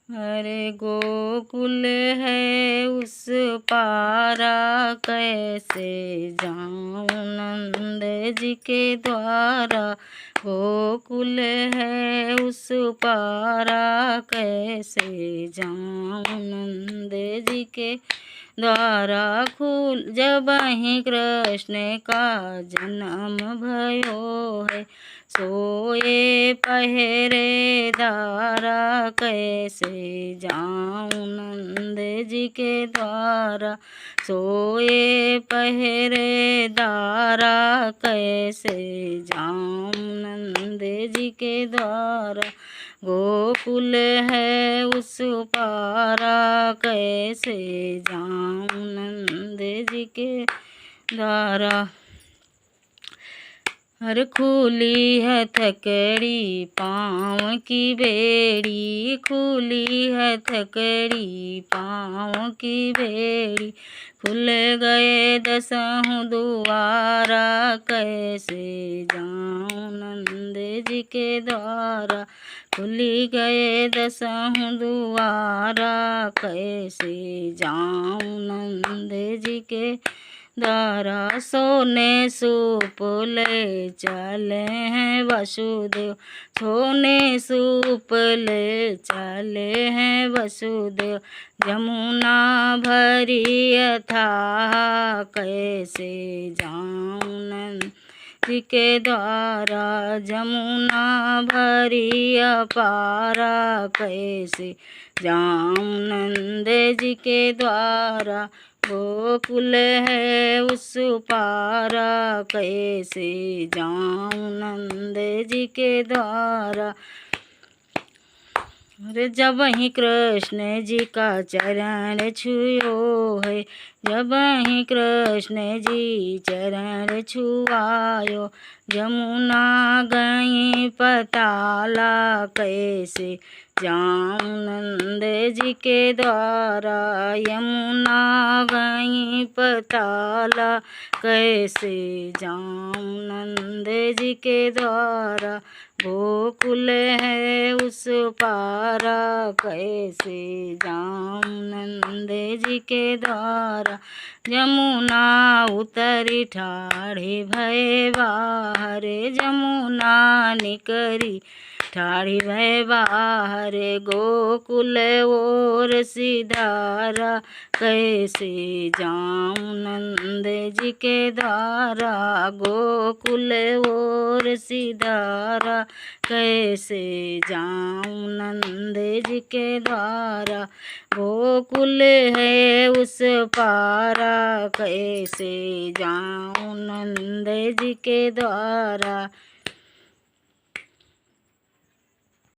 अरे गोकुल है उस पारा, कैसे जाऊं नंद जी के द्वारा। गोकुल है उस पारा, कैसे जाऊं नंद जी के द्वारा। खुल जब ही कृष्ण का जन्म भयो है, सोए पहरेदारा, कैसे जाऊं नंद जी के द्वारा। सोए पहरेदारा, कैसे जाऊं नंद जी के द्वारा। गोकुल है उस पारा, कैसे जाऊं नंद जी के द्वारा। हर खुली है थकड़ी पाँव की बेड़ी, खुली है थकड़ी पाँव की बेड़ी। खुल गए दसहु दुआरा, कैसे जाऊं नंद जी के द्वारा। खुली गए दसहु दुआरा, कैसे जाऊं नंद जी के द्वारा। सोने सूप ले चले हैं वसुदेव, सोने सूप ले चले हैं वसुदेव। जमुना भरी अथाह, कैसे जाऊं नंद जी के द्वारा। जमुना भरी अपारा, कैसे जाऊं नंद जी के द्वारा। गोकुल है उस पारा, कैसे जाऊं नंद जी के द्वारा। अरे जब ही कृष्ण जी का चरण छुयो है, जब ही कृष्ण जी चरण छुआयो। जमुना गई पताला, कैसे जाऊं नंद जी के द्वारा। यमुना गई पताला, कैसे जाऊं नंद जी के द्वारा। गोकुल है उस पारा, कैसे जाऊं नंद जी के द्वारा। जमुना उतरी ठाढ़ी भय बाहर, जमुना निकरी ठाढ़ी भय बाहर। गोकुल ओर सिधारा, कैसे जाऊं नंद जी के द्वारा। गोकुल ओर सिधारा, कैसे जाऊं नंद जी के द्वारा। गोकुल है उस पारा, कैसे जाऊं नंद जी के द्वारा।